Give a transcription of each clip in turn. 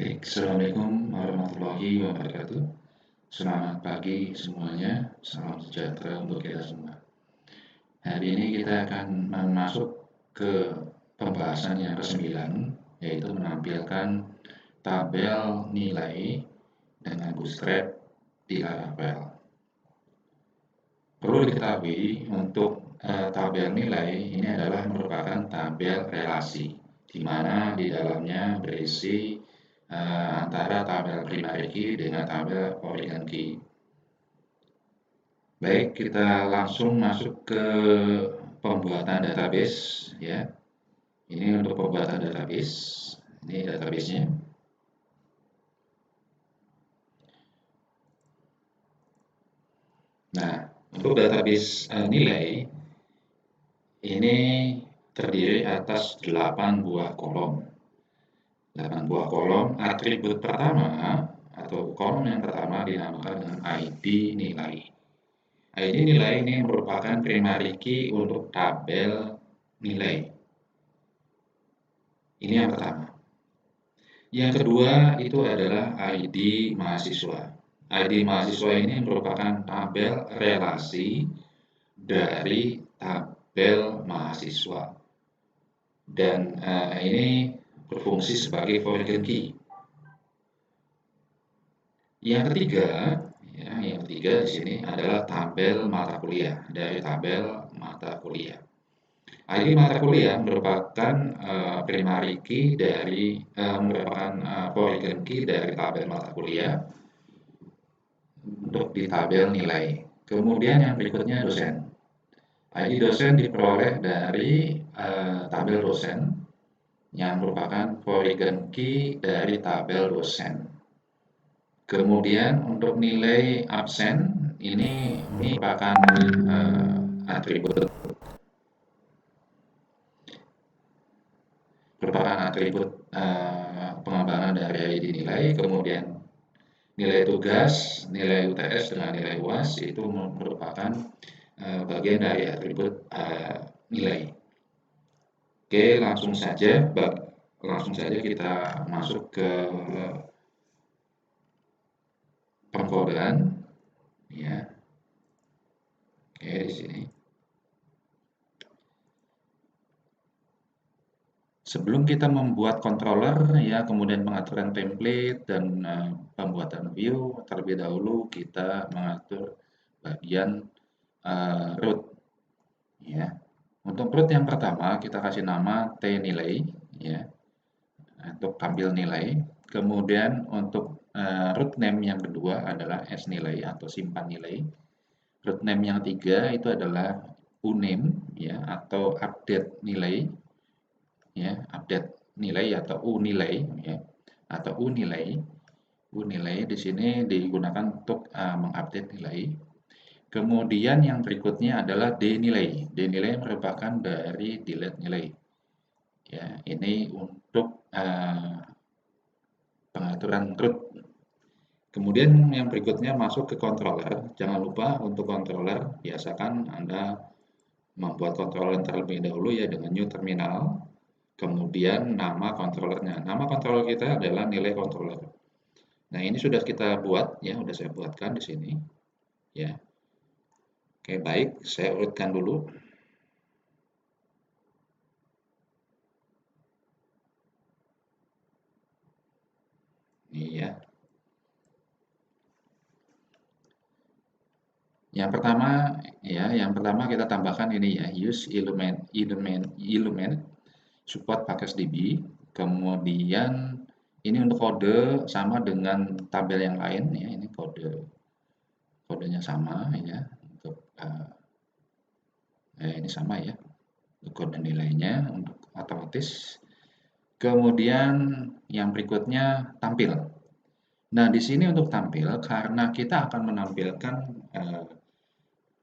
Baik, Assalamualaikum warahmatullahi wabarakatuh. Selamat pagi semuanya, salam sejahtera untuk kita semua. Hari ini kita akan masuk ke pembahasan yang ke-9, yaitu menampilkan tabel nilai dengan bootstrap di Laravel. Perlu diketahui untuk tabel nilai ini adalah merupakan tabel relasi, di mana di dalamnya berisi antara tabel primary key dengan tabel origin key. Baik, kita langsung masuk ke pembuatan database ya. Ini untuk pembuatan database. Ini database-nya. Nah, untuk database nilai ini terdiri atas 8 buah kolom. 8 buah kolom. Atribut pertama atau kolom yang pertama dinamakan dengan ID nilai. ID nilai ini merupakan primary key untuk tabel nilai. Ini yang pertama. Yang kedua itu adalah ID mahasiswa. ID mahasiswa ini merupakan tabel relasi dari tabel mahasiswa. Dan ini berfungsi sebagai foreign key. Yang ketiga di sini adalah tabel mata kuliah, dari tabel mata kuliah. ID mata kuliah merupakan primary key dari merupakan foreign key dari tabel mata kuliah untuk di tabel nilai. Kemudian yang berikutnya dosen. ID dosen diperoleh dari tabel dosen yang merupakan foreign key dari tabel dosen. Kemudian untuk nilai absen ini merupakan atribut pengembangan dari ID nilai. Kemudian nilai tugas, nilai UTS dengan nilai UAS itu merupakan bagian dari atribut nilai. Oke, langsung saja kita masuk ke pengkodean ya. Oke, di sini. Sebelum kita membuat controller ya, kemudian pengaturan template dan pembuatan view, terlebih dahulu kita mengatur bagian root ya. Untuk root yang pertama kita kasih nama T nilai ya, untuk tampil nilai. Kemudian untuk root name yang kedua adalah S nilai atau simpan nilai. Root name yang ketiga itu adalah uname ya, atau update nilai ya, update nilai atau unilai ya, atau unilai di sini digunakan untuk mengupdate nilai. Kemudian yang berikutnya adalah dnilai. Dnilai merupakan dari delete nilai ya, ini untuk pengaturan root. Kemudian yang berikutnya masuk ke controller. Jangan lupa untuk controller biasakan Anda membuat controller terlebih dahulu ya dengan new terminal. Kemudian nama controllernya. Nama controller kita adalah nilai controller. Nah, ini sudah kita buat ya, sudah saya buatkan di sini. Ya. Oke, baik, saya urutkan dulu. Ini ya. Yang pertama kita tambahkan ini ya, use Illuminate support package DB. Kemudian ini untuk kode sama dengan tabel yang lain ya, ini kodenya sama ya, untuk ini sama ya, untuk kode nilainya untuk otomatis. Kemudian yang berikutnya tampil. Nah, di sini untuk tampil karena kita akan menampilkan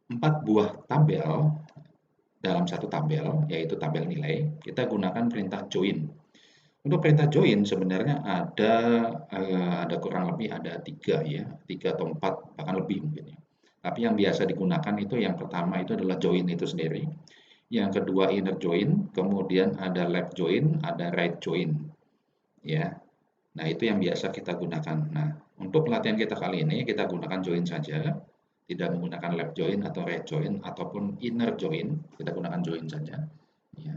4 buah tabel dalam satu tabel, yaitu tabel nilai, kita gunakan perintah join. Untuk perintah join sebenarnya ada kurang lebih ada 3 ya, 3 atau 4 bahkan lebih mungkin ya. Tapi yang biasa digunakan itu yang pertama itu adalah join itu sendiri. Yang kedua inner join, kemudian ada left join, ada right join. Ya. Nah, itu yang biasa kita gunakan. Nah, untuk pelatihan kita kali ini kita gunakan join saja, tidak menggunakan left join atau right join ataupun inner join, kita gunakan join saja. Ya.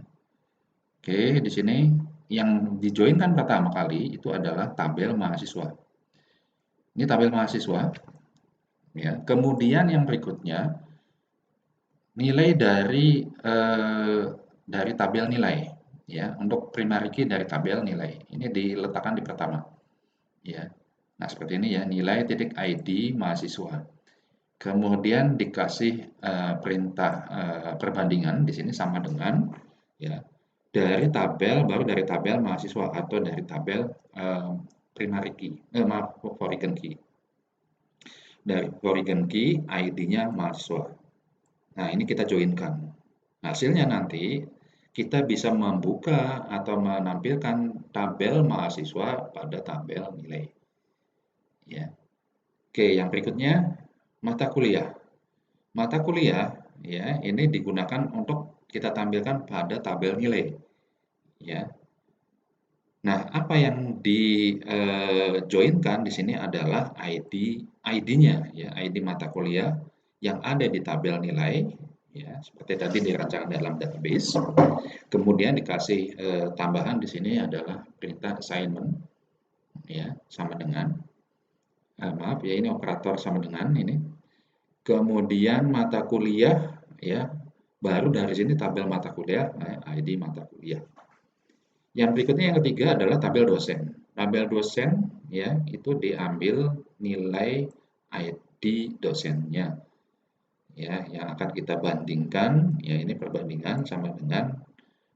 Oke, di sini yang dijoinkan pertama kali itu adalah tabel mahasiswa. Ini tabel mahasiswa, ya. Kemudian yang berikutnya nilai dari tabel nilai, ya. Untuk primary key dari tabel nilai. Ini diletakkan di pertama, ya. Nah, seperti ini ya, nilai titik ID mahasiswa. Kemudian dikasih perintah perbandingan di sini sama dengan ya dari tabel baru dari tabel mahasiswa atau dari tabel primary key, maaf, foreign key. Dari foreign key ID-nya mahasiswa. Nah, ini kita joinkan. Hasilnya nanti kita bisa membuka atau menampilkan tabel mahasiswa pada tabel nilai. Ya. Oke, yang berikutnya mata kuliah. Mata kuliah ya, ini digunakan untuk kita tampilkan pada tabel nilai. Ya. Nah, apa yang di-join-kan di sini adalah ID-nya ya, ID mata kuliah yang ada di tabel nilai ya, seperti tadi dirancang dalam database. Kemudian dikasih tambahan di sini adalah perintah assignment ya, sama dengan maaf ya, ini operator sama dengan ini. Kemudian mata kuliah ya, baru dari sini tabel mata kuliah, ID mata kuliah. Yang berikutnya yang ketiga adalah tabel dosen. Tabel dosen ya, itu diambil nilai ID dosennya. Ya, yang akan kita bandingkan ya, ini perbandingan sama dengan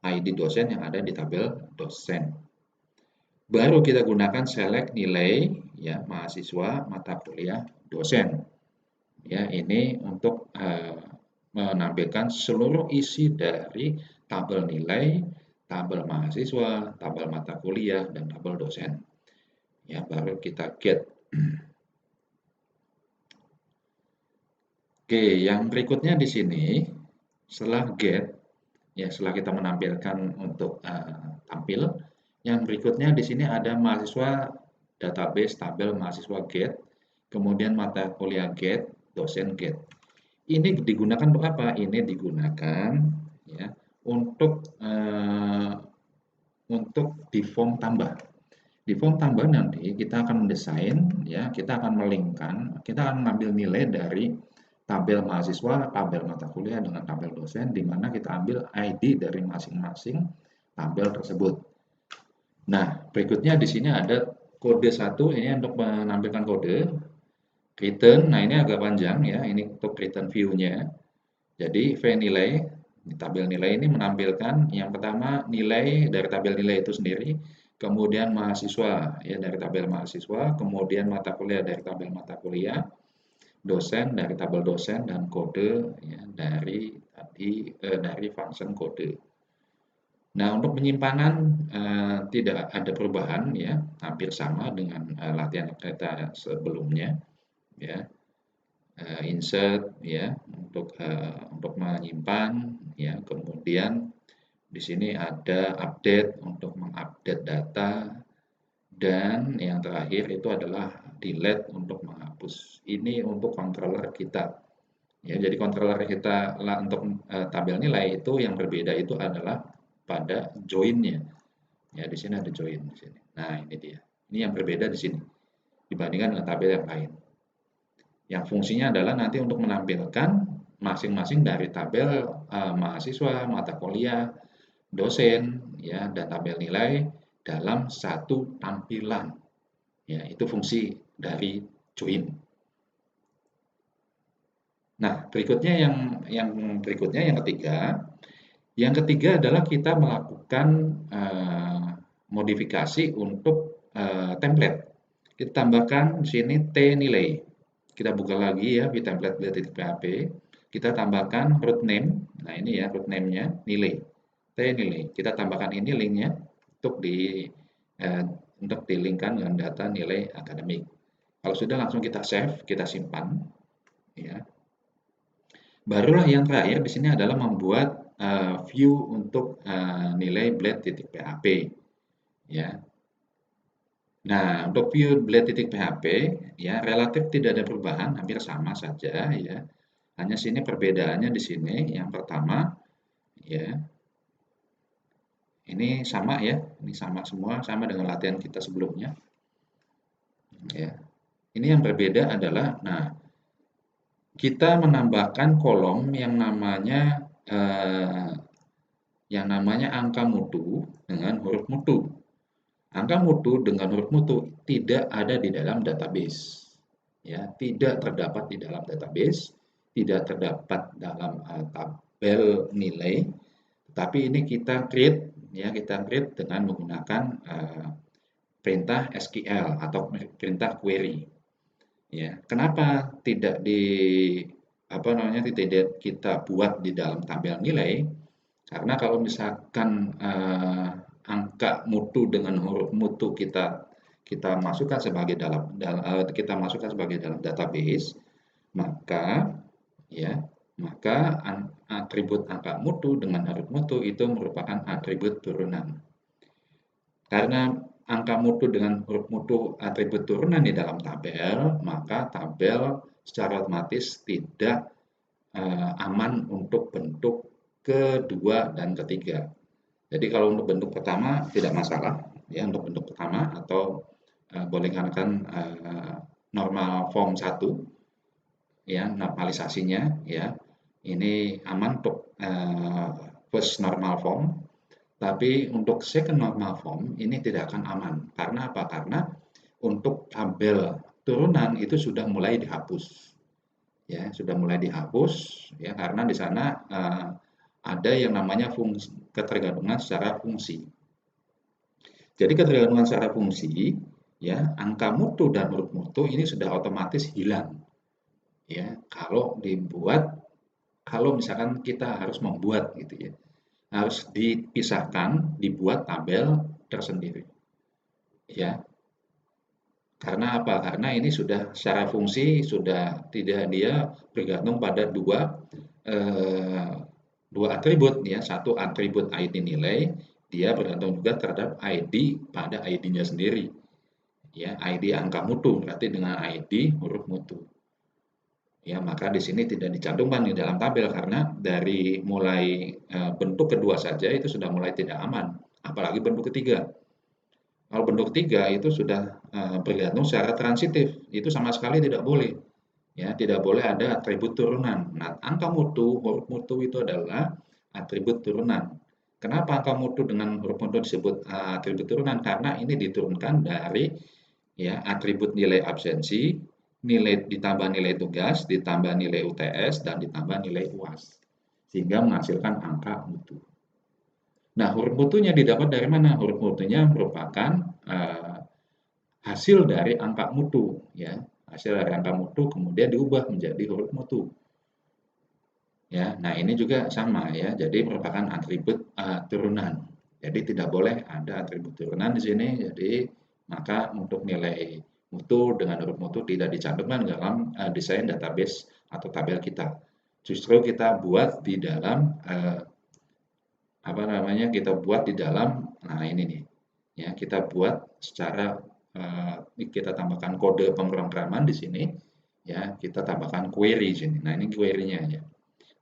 ID dosen yang ada di tabel dosen. Baru kita gunakan select nilai ya, mahasiswa mata kuliah dosen. Ya, ini untuk menampilkan seluruh isi dari tabel nilai, tabel mahasiswa, tabel mata kuliah, dan tabel dosen. Ya, baru kita get. Oke, yang berikutnya di sini setelah get, ya setelah kita menampilkan untuk tampil, yang berikutnya di sini ada mahasiswa database tabel mahasiswa get, kemudian mata kuliah get, dosen get. Ini digunakan untuk apa? Ini digunakan ya untuk di form tambah. Di form tambah nanti kita akan mendesain ya, kita akan melingkan, kita akan mengambil nilai dari tabel mahasiswa, tabel mata kuliah dengan tabel dosen di mana kita ambil ID dari masing-masing tabel tersebut. Nah, berikutnya di sini ada kode 1 ini untuk menampilkan kode return. Nah, ini agak panjang ya, ini untuk return view-nya. Jadi V nilai, tabel nilai ini menampilkan yang pertama nilai dari tabel nilai itu sendiri, kemudian mahasiswa ya dari tabel mahasiswa, kemudian mata kuliah dari tabel mata kuliah, dosen dari tabel dosen, dan kode ya dari function kode. Nah, untuk penyimpanan tidak ada perubahan ya, hampir sama dengan latihan kita sebelumnya ya. Insert ya untuk menyimpan ya, kemudian di sini ada update untuk mengupdate data, dan yang terakhir itu adalah delete untuk menghapus. Ini untuk controller kita ya, jadi controller kita untuk tabel nilai itu yang berbeda itu adalah pada join-nya ya, di sini ada join di sini. Nah, ini dia, ini yang berbeda di sini dibandingkan dengan tabel yang lain. Yang fungsinya adalah nanti untuk menampilkan masing-masing dari tabel mahasiswa, mata kuliah, dosen, ya, dan tabel nilai dalam satu tampilan. Ya, itu fungsi dari join. Nah, berikutnya yang berikutnya yang ketiga. Yang ketiga adalah kita melakukan modifikasi untuk template. Kita tambahkan di sini T nilai. Kita buka lagi ya di template blade.php. Kita tambahkan root name. Nah, ini ya root name-nya nilai. T nilai. Kita tambahkan ini linknya untuk dilingkan dengan data nilai akademik. Kalau sudah langsung kita save, kita simpan. Ya. Barulah yang terakhir di sini adalah membuat view untuk nilai blade.php. Ya. Nah, untuk view blade.php ya relatif tidak ada perubahan, hampir sama saja ya. Hanya sini perbedaannya di sini yang pertama ya, ini sama ya, ini sama semua, sama dengan latihan kita sebelumnya ya. Ini yang berbeda adalah nah, kita menambahkan kolom yang namanya angka mutu dengan huruf mutu. Angka mutu dengan huruf mutu tidak ada di dalam database. Ya, tidak terdapat di dalam database, tidak terdapat dalam tabel nilai, tapi ini kita create ya, kita create dengan menggunakan perintah SQL atau perintah query. Ya, kenapa tidak di apa namanya tidak kita buat di dalam tabel nilai? Karena kalau misalkan angka mutu dengan huruf mutu kita masukkan sebagai kita masukkan sebagai dalam database, maka ya maka atribut angka mutu dengan huruf mutu itu merupakan atribut turunan. Karena angka mutu dengan huruf mutu atribut turunan di dalam tabel, maka tabel secara otomatis tidak aman untuk bentuk kedua dan ketiga. Jadi kalau untuk bentuk pertama tidak masalah, ya untuk bentuk pertama atau boleh katakan normal form 1, ya normalisasinya, ya ini aman untuk first normal form, tapi untuk second normal form ini tidak akan aman. Karena apa? Karena untuk tabel turunan itu sudah mulai dihapus, ya sudah mulai dihapus, ya karena di sana ada yang namanya ketergantungan secara fungsi. Jadi ketergantungan secara fungsi, ya angka mutu dan huruf mutu ini sudah otomatis hilang, ya kalau misalkan kita harus membuat gitu ya, harus dipisahkan, dibuat tabel tersendiri, ya. Karena apa? Karena ini sudah secara fungsi sudah tidak dia bergantung pada eh, dua atribut ya. Satu atribut ID nilai, dia bergantung juga terhadap ID pada ID-nya sendiri. Ya, ID angka mutu berarti dengan ID huruf mutu. Ya, maka di sini tidak dicantumkan di dalam tabel karena dari mulai bentuk kedua saja itu sudah mulai tidak aman, apalagi bentuk ketiga. Kalau bentuk ketiga itu sudah bergantung secara transitif, itu sama sekali tidak boleh. Ya, tidak boleh ada atribut turunan. Nah, angka mutu, huruf mutu itu adalah atribut turunan. Kenapa angka mutu dengan huruf mutu disebut atribut turunan? Karena ini diturunkan dari ya atribut nilai absensi, nilai ditambah nilai tugas, ditambah nilai UTS dan ditambah nilai UAS. Sehingga menghasilkan angka mutu. Nah, huruf mutunya didapat dari mana? Huruf mutunya merupakan hasil dari angka mutu, ya. Hasil dari angka mutu kemudian diubah menjadi huruf mutu. Ya, nah ini juga sama ya. Jadi merupakan atribut turunan. Jadi tidak boleh ada atribut turunan di sini. Jadi maka untuk nilai mutu dengan huruf mutu tidak dicantumkan dalam desain database atau tabel kita. Justru kita buat di dalam apa namanya? Kita buat di dalam nah ini nih. Ya, kita buat secara kita tambahkan kode pemrograman di sini ya, kita tambahkan query di sini. Nah, ini query-nya ya.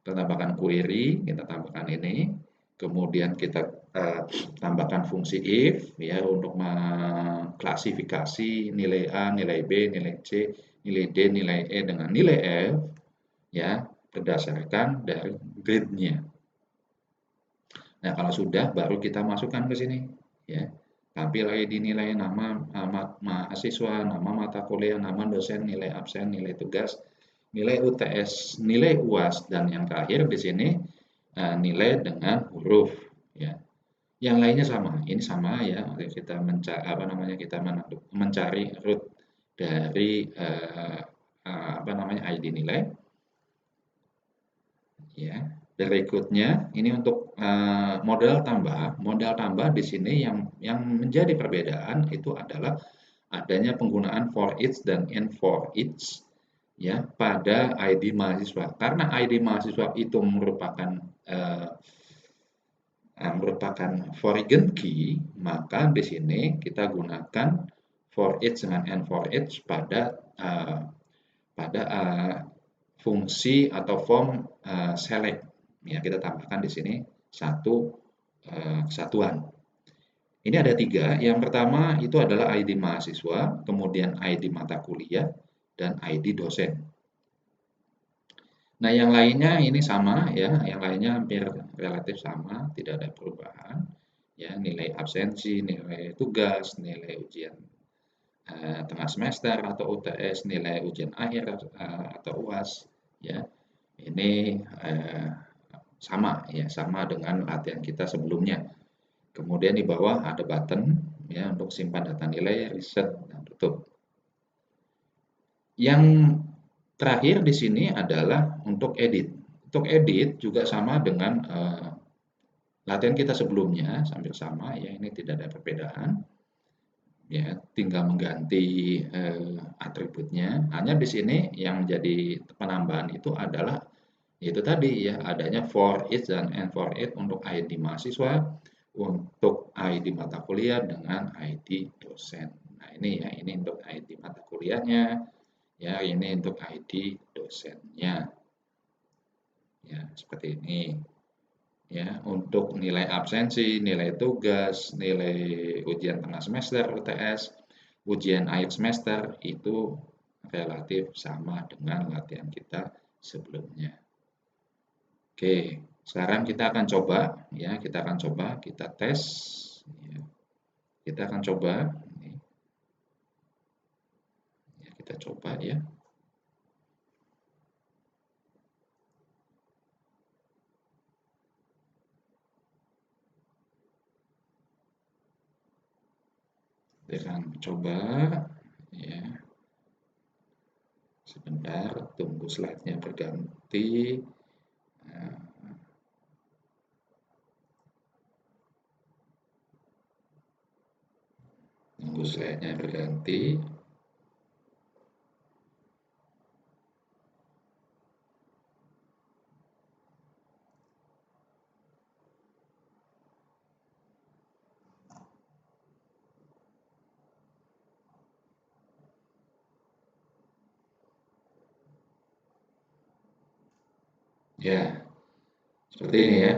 Kita tambahkan query, kita tambahkan ini, kemudian kita tambahkan fungsi if ya untuk mengklasifikasi nilai A, nilai B, nilai C, nilai D, nilai E dengan nilai F ya berdasarkan dari grade-nya. Nah, kalau sudah baru kita masukkan ke sini ya. Tampil ID nilai nama mahasiswa, nama mata kuliah, nama dosen, nilai absen, nilai tugas, nilai UTS, nilai UAS dan yang terakhir di sini nilai dengan huruf ya. Yang lainnya sama. Ini sama ya. Kita mencari root dari ID nilai ya. Berikutnya ini untuk modal tambah di sini yang menjadi perbedaan itu adalah adanya penggunaan for each dan in for each ya pada ID mahasiswa. Karena ID mahasiswa itu merupakan foreign key, maka di sini kita gunakan for each dengan and for each pada fungsi atau form select. Ya, kita tambahkan di sini satu kesatuan. Ini ada 3. Yang pertama itu adalah ID mahasiswa, kemudian ID mata kuliah, dan ID dosen. Nah, yang lainnya ini sama ya, yang lainnya hampir relatif sama, tidak ada perubahan. Ya, nilai absensi, nilai tugas, nilai ujian tengah semester atau UTS, nilai ujian akhir atau UAS, ya. Ini sama ya, sama dengan latihan kita sebelumnya. Kemudian di bawah ada button ya untuk simpan data nilai, reset, dan tutup. Yang terakhir di sini adalah untuk edit. Untuk edit juga sama dengan latihan kita sebelumnya, hampir sama ya, ini tidak ada perbedaan. Ya, tinggal mengganti atributnya. Hanya di sini yang menjadi penambahan itu adalah itu tadi ya, adanya for each dan and for each untuk ID mahasiswa, untuk ID mata kuliah dengan ID dosen. Nah, ini ya, ini untuk ID mata kuliahnya, ya, ini untuk ID dosennya. Ya, seperti ini. Ya, untuk nilai absensi, nilai tugas, nilai ujian tengah semester UTS, ujian akhir semester itu relatif sama dengan latihan kita sebelumnya. Oke, sekarang kita akan coba ya, kita tes ya. Kita akan coba ini. Ya, kita coba ya. Kita akan coba ya. Sebentar, tunggu slide-nya berganti. Nah, tunggu slide-nya berganti. Ya, seperti ini ya.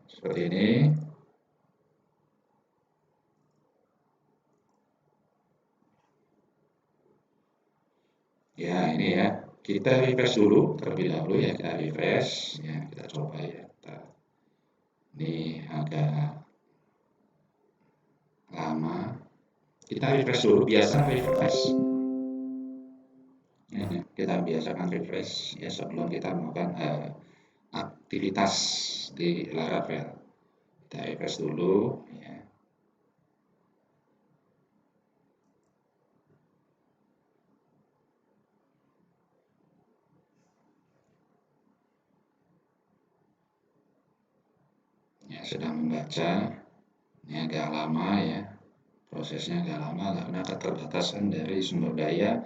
Seperti ini. Ya, ini ya. Kita refresh dulu terlebih dahulu ya, kita refresh ya, kita coba ya. Ini agak lama. Kita refresh dulu, biasa refresh. Ya, kita biasakan refresh ya sebelum kita melakukan aktivitas di Laravel. Kita refresh dulu ya. Ya, sedang membaca. Ini agak lama ya. Prosesnya agak lama karena keterbatasan dari sumber daya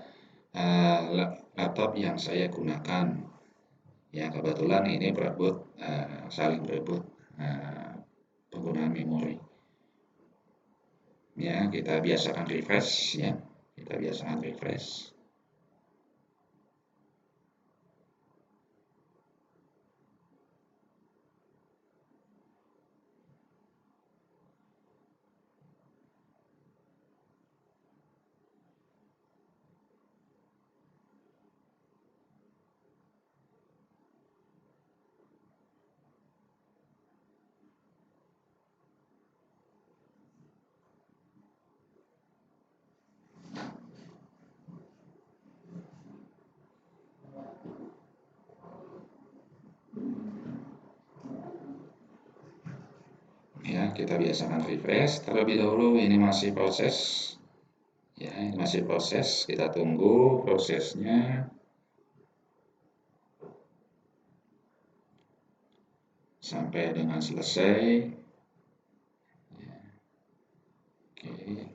laptop yang saya gunakan. Ya, kebetulan ini berebut, saling berebut penggunaan memori. Ya, kita biasakan refresh ya. Kita biasakan refresh. Ya, kita biasakan refresh terlebih dahulu, ini masih proses. Ya, ini masih proses, kita tunggu prosesnya sampai dengan selesai. Ya. Oke.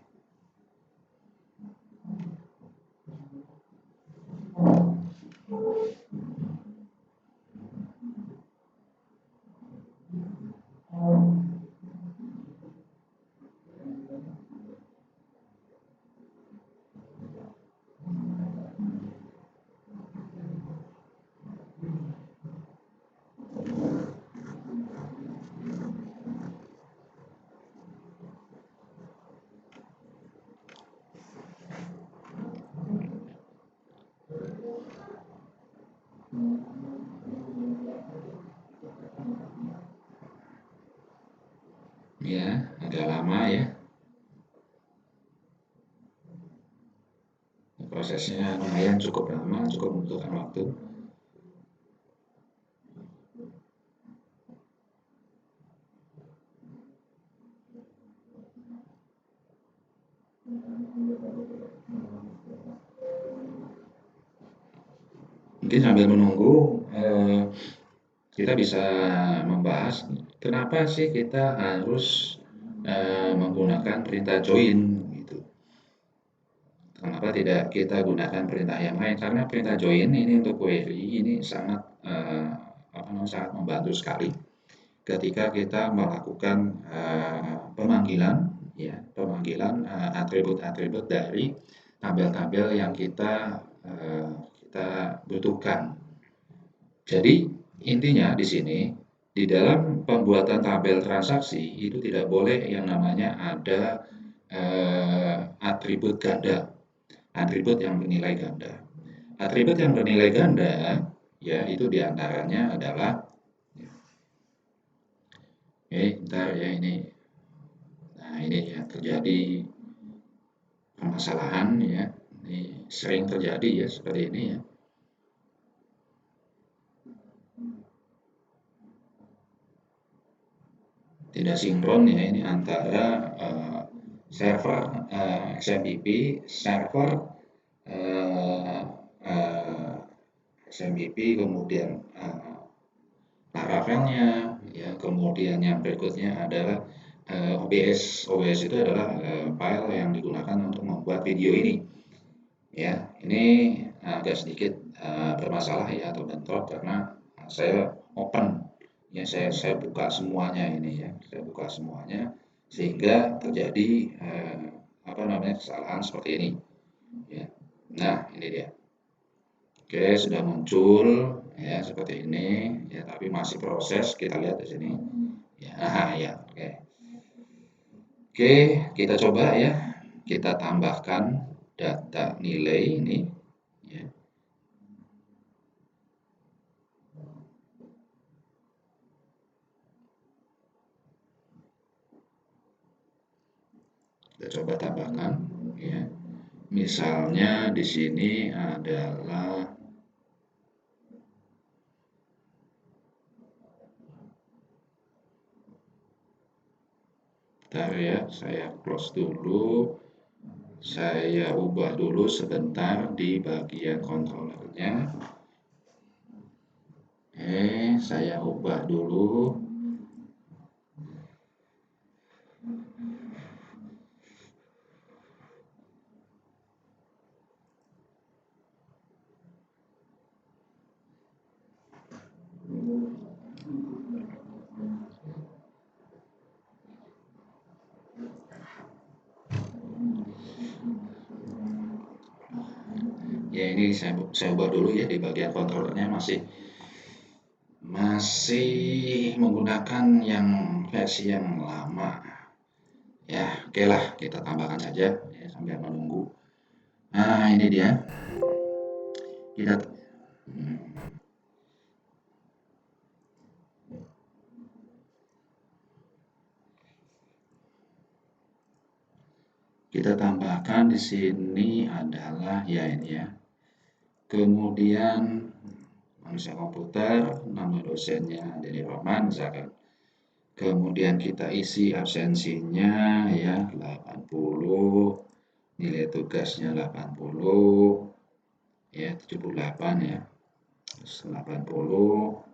prosesnya lumayan cukup lama, cukup membutuhkan waktu. Mungkin sambil menunggu, kita bisa membahas kenapa sih kita harus menggunakan perintah join gitu. Kenapa tidak kita gunakan perintah yang lain? Karena perintah join ini untuk query ini sangat sangat membantu sekali ketika kita melakukan pemanggilan ya pemanggilan atribut-atribut dari tabel-tabel yang kita butuhkan. Jadi intinya di sini di dalam pembuatan tabel transaksi itu tidak boleh yang namanya ada atribut ganda, atribut yang bernilai ganda. Atribut yang bernilai ganda ya itu diantaranya adalah ntar ya ini. Nah ini ya terjadi permasalahan ya. Ini sering terjadi ya seperti ini ya. Tidak sinkron ya ini antara server XMPP, server uh, uh, XMPP, kemudian Laravelnya, ya kemudian yang berikutnya adalah OBS. OBS itu adalah file yang digunakan untuk membuat video ini. Ya, ini agak sedikit bermasalah ya atau bentrok karena saya open ya saya buka semuanya ini ya saya buka semuanya sehingga terjadi kesalahan seperti ini ya. Nah ini dia, oke sudah muncul ya seperti ini ya tapi masih proses kita lihat di sini ya. Ya oke oke kita coba ya kita tambahkan data nilai ini ya. Kita coba tambahkan ya. Misalnya di sini adalah bentar ya, saya close dulu. Saya ubah dulu sebentar di bagian controllernya. Saya ubah dulu. Ya ini saya ubah dulu ya di bagian controllernya masih menggunakan yang versi yang lama. Ya, oke lah kita tambahkan saja ya, sambil menunggu. Nah, ini dia. Kita kita tambahkan di sini adalah ya ini ya. Kemudian manusia komputer, nama dosennya Deni Roman misalkan. Kemudian kita isi absensinya ya 80, nilai tugasnya 80, ya 78 ya. Terus 80.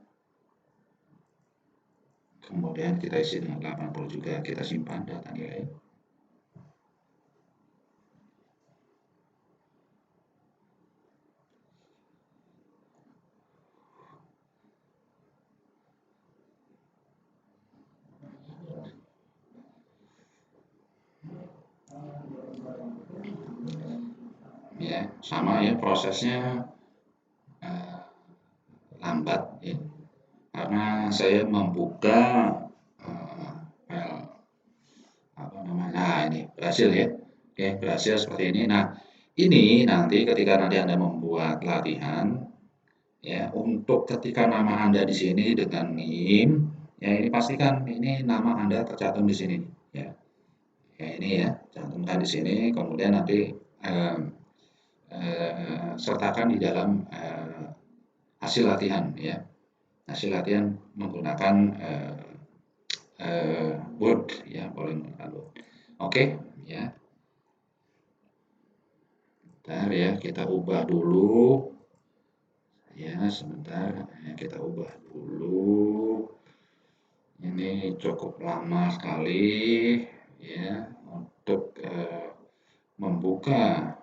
Kemudian kita isi dengan 80 juga, kita simpan data nilai. Ya, sama ya prosesnya lambat ya. Karena saya membuka file apa namanya, nah ini berhasil ya. Oke, berhasil seperti ini. Nah, ini nanti ketika nanti Anda membuat latihan ya, untuk ketika nama Anda di sini dengan NIM, ya ini pastikan ini nama Anda tercantum di sini ya. Ya ini ya, cantumkan di sini, kemudian nanti sertakan di dalam hasil latihan ya. Hasil latihan menggunakan Word ya, boleh menggunakan Word. Oke ya. Bentar ya, kita ubah dulu. Ya, sebentar. Ya, kita ubah dulu. Ini cukup lama sekali ya untuk membuka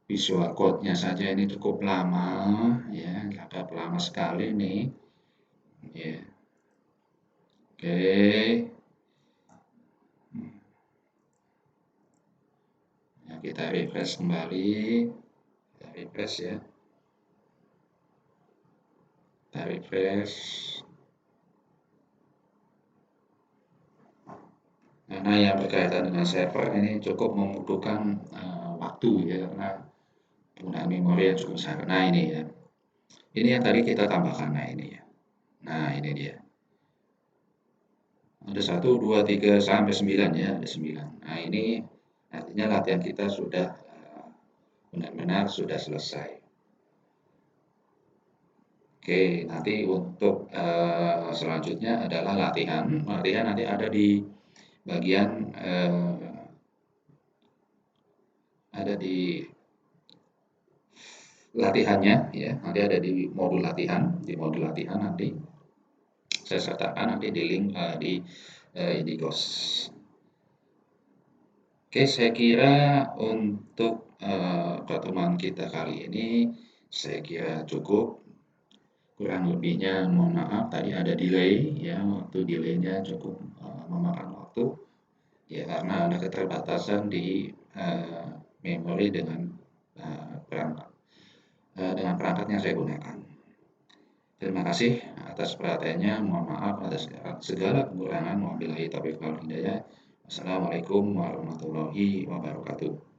visual code-nya saja ini cukup lama ya, agak lama sekali nih. Ya. Oke. Ya, kita refresh kembali. Kita refresh ya. Kita refresh. Karena yang berkaitan dengan server ini cukup membutuhkan waktu ya, karena penggunaan memori yang cukup besar. Nah ini ya. Ini yang tadi kita tambahkan. Nah ini ya. Nah ini dia. Ada 1, 2, 3 sampai 9 ya, ada 9. Nah ini artinya latihan kita sudah benar-benar sudah selesai. Oke, nanti untuk selanjutnya adalah latihan. Latihan nanti ada di bagian ada di latihannya ya. Nanti ada di modul latihan. Di modul latihan nanti saya sertakan nanti di link di Indigos. Oke, saya kira untuk pertemuan kita kali ini saya kira cukup. Kurang lebihnya mohon maaf, tadi ada delay ya, waktu delaynya cukup memakan waktu ya, karena ada keterbatasan di memori dengan perangkat yang saya gunakan. Terima kasih atas perhatiannya, mohon maaf atas segala kekurangan. Wabillahi taufiq wal hidayah. Wassalamualaikum warahmatullahi wabarakatuh.